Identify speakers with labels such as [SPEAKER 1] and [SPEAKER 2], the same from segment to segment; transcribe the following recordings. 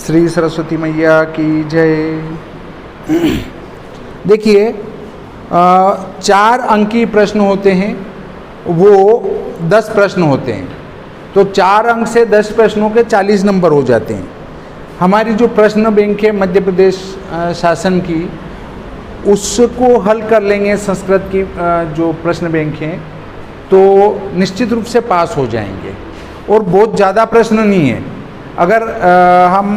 [SPEAKER 1] श्री सरस्वती मैया की जय। देखिए 4 अंकी प्रश्न होते हैं, वो 10 प्रश्न होते हैं, तो 4 अंक से 10 प्रश्नों के 40 नंबर हो जाते हैं। हमारी जो प्रश्न बैंक है मध्य प्रदेश शासन की, उसको हल कर लेंगे संस्कृत की जो प्रश्न बैंक हैं, तो निश्चित रूप से पास हो जाएंगे। और बहुत ज़्यादा प्रश्न नहीं है। अगर हम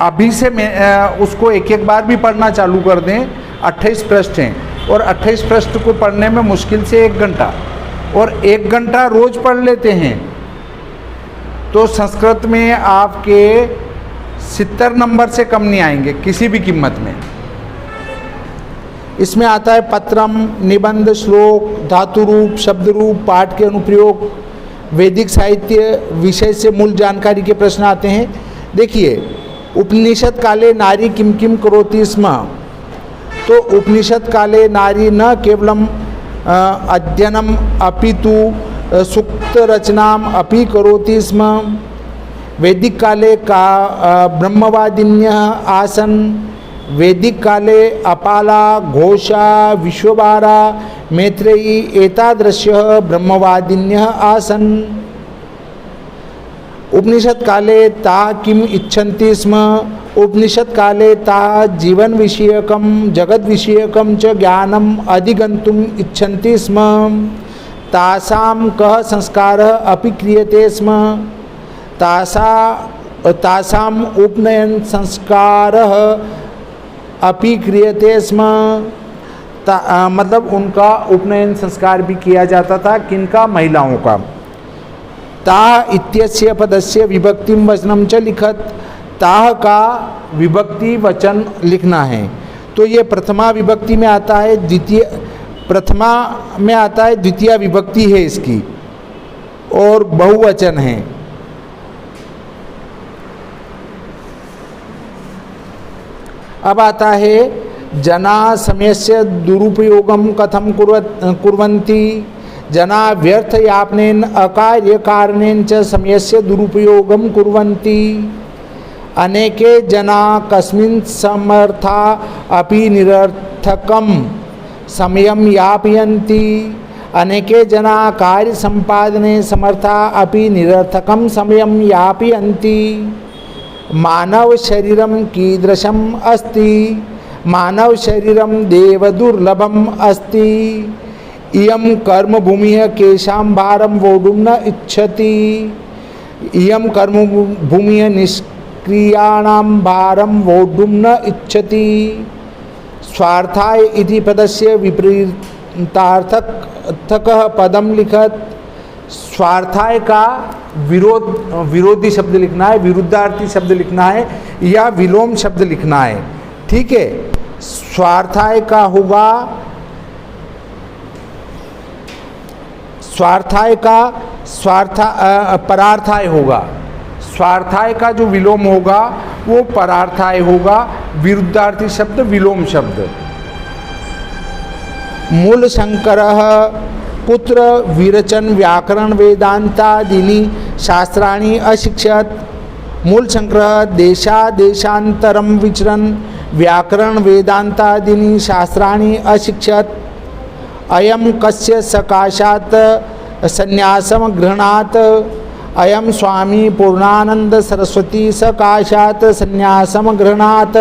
[SPEAKER 1] अभी से उसको एक बार भी पढ़ना चालू कर दें, 28 पृष्ठ हैं और 28 पृष्ठ को पढ़ने में मुश्किल से 1 घंटा, और 1 घंटा रोज़ पढ़ लेते हैं तो संस्कृत में आपके 70 नंबर से कम नहीं आएंगे किसी भी कीमत में। इसमें आता है पत्रम, निबंध, श्लोक, धातु रूप, शब्द रूप, पाठ के अनुप्रयोग, वैदिक साहित्य विषय से मूल जानकारी के प्रश्न आते हैं। देखिए उपनिषद काले नारी किम किम करोति स्म, तो उपनिषद काले नारी न केवलम अध्ययनम अपितु सूक्त रचनाम अपि करोति स्म। वैदिक काले का ब्रह्मवादिन्यः आसन, वैदिक काले अपाला, घोषा, विश्ववारा, मैत्रेयी एतादृश्यः ब्रह्मवादिन्यः आसन। उपनिषद काले ताः किम इच्छन्ति स्म, उपनिषद काले ताः जीवन विषयकम जगत विषयकम च ज्ञानम अधिगंतुम इच्छन्ति स्म। तासां कः संस्कारः अपि क्रियते स्म, तासां उपनयन संस्कारः अपि क्रियते स्म। मतलब उनका उपनयन संस्कार भी किया जाता था, किनका? महिलाओं का। ताः इत्यस्य पदस्य विभक्तिम वचनम च लिखत, ताः का विभक्ति वचन लिखना है। तो ये प्रथमा विभक्ति में आता है, प्रथमा में आता है, द्वितीय विभक्ति है इसकी, और बहुवचन है। अब आता है जना समयस्य दुरुपयोगम कथम कुर्वन्ति, जना व्यर्थ यापनेन अकार्य कारणेन च समयस्य दुरुपयोगम कुर्वन्ति। अनेके जना कस्मिन् समर्था अपि निरर्थकम समयं यापयन्ति, अनेके जना कार्य संपादने समर्था अपि निरर्थकम समयं यापयन्ति। मानव शरीरम कीदृशम अस्ति, मानव शरीरम देवदुर्लभम अस्ति। इयं कर्म भूमिः केशां भारं वोढुं न इच्छति, इयं कर्म भूमिः निष्क्रियाणां भारं वोढुं न इच्छति। स्वार्थाय इति पदस्य विपरीतार्थकः पदम लिखत। स्वार्थाय का विरोधी शब्द लिखना है, विरुद्धार्थी शब्द लिखना है, या विलोम शब्द लिखना है। ठीक है, स्वार्थाय का होगा, स्वार्थाय का परार्थाय होगा। स्वार्थाय का जो विलोम होगा वो परार्थाय होगा, विरुद्धार्थी शब्द विलोम शब्द। मूल शंकरः पुत्र विरचन व्याकरण वेदांतादीनि शास्त्राणि अशिक्षत। मूल शंकरः देशादेशान्तरं विचरन् व्याकरण वेदांतादीनि शास्त्राणि अशिक्षत। अयं कस्य सकाशात् संन्यासं गृह्णात्, अयं स्वामी पूर्णानंद सरस्वती सकाशात् संन्यासं गृह्णात्।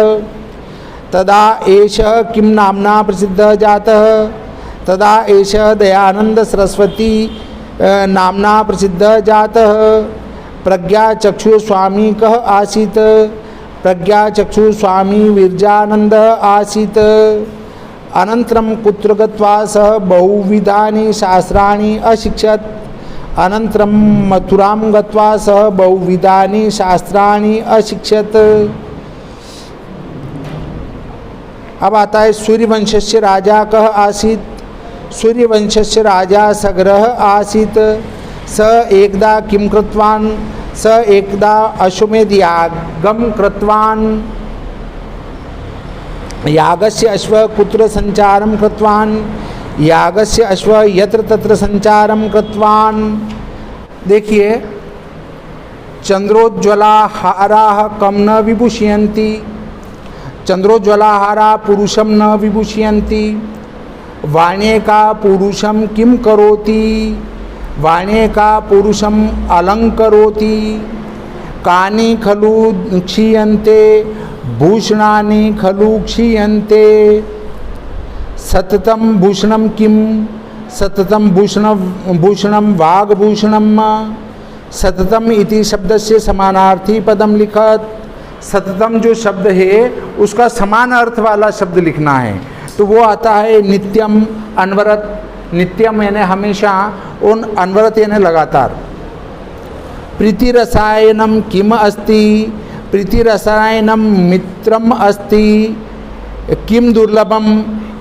[SPEAKER 1] तदा एषः किं नाम्ना प्रसिद्धः जातः, तदा एषः दयानंद सरस्वती नाम्ना प्रसिद्धः जातः। प्रज्ञाचक्षु स्वामी कः आसीत्, प्रज्ञाचक्षु स्वामी विरजानंद आसीत्। अनन्तरं कुत्र गत्वा सः बहुविधानि शास्त्राणि अशिक्षत। अनन्तरं मथुरां गत्वा सः बहुविधानि शास्त्राणि अशिक्षत। अब आता है सूर्यवंशस्य राजा कः आसीत्। सूर्यवंशस्य राजा सग्रः आसीत्। स एकदा किं कृतवान्, स एकदा अश्वमेध यागं कृतवान्। यागस्य अश्वः कुत्र संचारं कृतवान्, यागस्य अश्वः यत्र तत्र संचारं कृतवान्। देखिए चंद्रोज्ज्वलाहाराः कं न विभूषयन्ति, चंद्रोज्ज्वलाहारा पुरुषं न विभूषयन्ति। वाण्येका पुरुषं किं करोति, वाण्येका पुरुषं अलंकरोति। कानि खलु क्षीयन्ते, भूषणानि खलु क्षीयन्ते। सततं भूषणं किं, सततं भूषणं वाग्भूषणम्। सततम इति शब्दस्य समानार्थी पदम लिखत। सततम जो शब्द है उसका समान अर्थ वाला शब्द लिखना है, तो वो आता है नित्यम, अनवरत। नित्यम यानी हमेशा, उन अनवरत यानी लगातार। प्रीति रसायनम किम अस्ति, प्रीति रसायनम मित्रम अस्ति। किम दुर्लभम,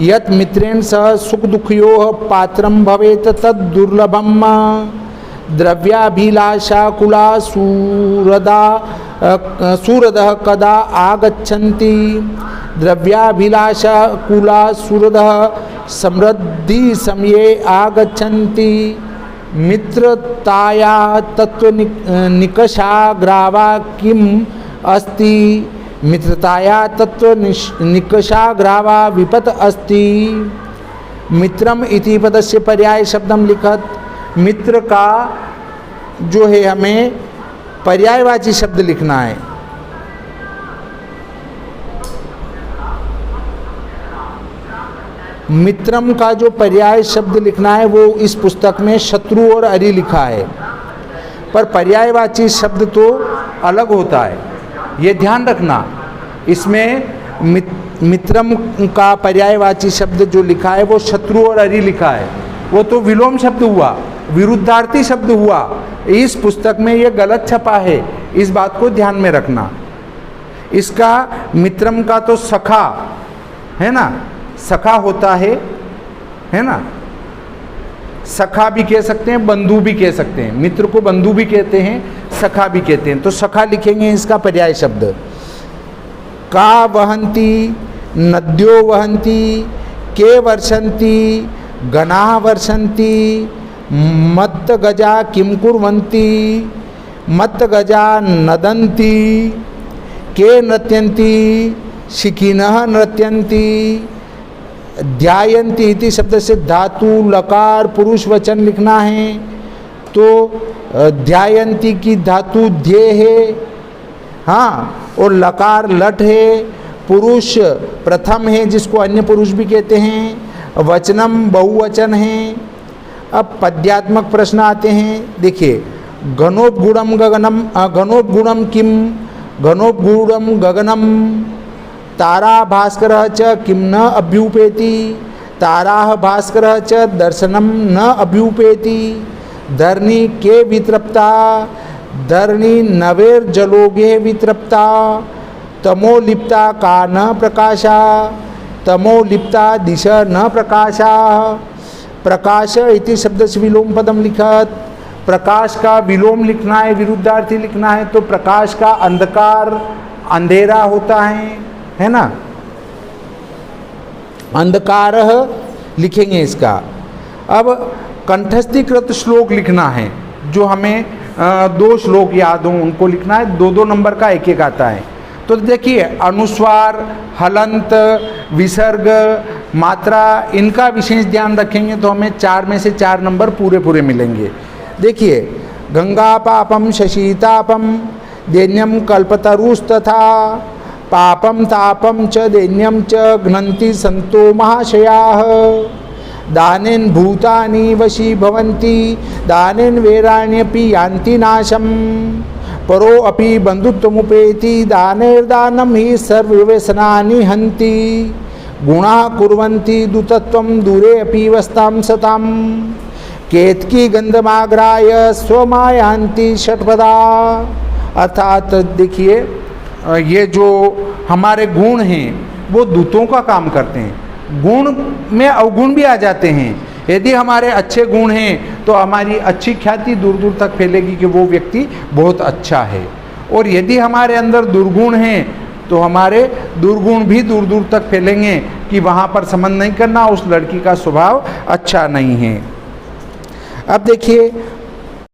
[SPEAKER 1] यत् मित्रेण सह सुख दुखयोः पात्रम भवेत तद दुर्लभम। द्रव्याभिलाषाकुला सूरदः कदा आगच्छन्ति, द्रव्याभिलाषाकुला सूरदः समृद्धि समये आगच्छन्ति। मित्रताया तत्व निकषाग्रावा किम अस्ति, मित्रताया तत्व निकषाग्रावा विपत अस्ति। मित्रम इति पदस्य पर्याय शब्दम लिखत। मित्र का जो है हमें पर्यायवाची शब्द लिखना है। मित्रम का जो पर्याय शब्द लिखना है वो इस पुस्तक में शत्रु और अरि लिखा है, पर पर्यायवाची शब्द तो अलग होता है, ये ध्यान रखना। इसमें मित्रम का पर्यायवाची शब्द जो लिखा है वो शत्रु और अरि लिखा है, वो तो विलोम शब्द हुआ, विरुद्धार्थी शब्द हुआ। इस पुस्तक में ये गलत छपा है, इस बात को ध्यान में रखना। इसका मित्रम का तो सखा है ना, सखा होता है ना, सखा भी कह सकते हैं, बंधु भी कह सकते हैं। मित्र को बंधु भी कहते हैं, सखा भी कहते हैं, तो सखा लिखेंगे इसका पर्याय शब्द। का वहन्ति, नद्यो वहन्ति, के वर्षन्ति, गणाः वर्षन्ति। मत्त गजा किं कुर्वन्ति, मत्त गजा नदन्ति। के नृत्यन्ति, शिखिनः नृत्यन्ति। ध्यायन्ति इति शब्द से धातु लकार पुरुष वचन लिखना है, तो ध्यायन्ति की धातु ध्ये है, हाँ, और लकार लट है, पुरुष प्रथम है जिसको अन्य पुरुष भी कहते हैं, वचनम बहुवचन है। अब पद्यात्मक प्रश्न आते हैं, देखिए। घनोपगुणम गगनम, घनोपगुणम किम, घनोपगुणम गगनम। तारा भास्करः च किं न अभ्युपेति, ताराः भास्करः च दर्शनम न अभ्युपेति। धरणी के वितृप्ता, धरणी नवेर्जलोगे वितृप्ता। तमोलिप्ता का न प्रकाशा, तमोलिप्ता दिश न प्रकाशा। प्रकाश इति शब्द से विलोम पदम लिखत। प्रकाश का विलोम लिखना है, विरुद्धार्थी लिखना है, तो प्रकाश का अंधकार, अंधेरा होता है ना, अंधकार लिखेंगे इसका। अब कंठस्थीकृत श्लोक लिखना है, जो हमें 2 श्लोक याद हों उनको लिखना है, 2-2 नंबर का एक एक आता है। तो देखिए, अनुस्वार, हलंत, विसर्ग, मात्रा, इनका विशेष ध्यान रखेंगे तो हमें 4 में से 4 नंबर पूरे पूरे मिलेंगे। देखिए, गंगा पापम शशीतापम दैन्यम कल्पतरुस्तथा। पापम तापम च दैन्यम च घ्नन्ति संतो महाशयाः। दानेन भूतानि वशी भवन्ति, दानेन वेराण्यपि यान्ति नाशम। परो अपि बंधुत्वमुपेति, दानेर्दानं हि सर्वव्यसनानि हन्ति। गुणाः कुर्वन्ति दुतत्वं, दूरे अपि वस्तां सतां। केतकी गंधमाग्राय स्वमायान्ति षट्पदा। अर्थात देखिए, ये जो हमारे गुण हैं वो दूतों का काम करते हैं। गुण में अवगुण भी आ जाते हैं। यदि हमारे अच्छे गुण हैं तो हमारी अच्छी ख्याति दूर दूर तक फैलेगी कि वो व्यक्ति बहुत अच्छा है, और यदि हमारे अंदर दुर्गुण हैं तो हमारे दुर्गुण भी दूर दूर तक फैलेंगे कि वहाँ पर संबंध नहीं करना, उस लड़की का स्वभाव अच्छा नहीं है। अब देखिए,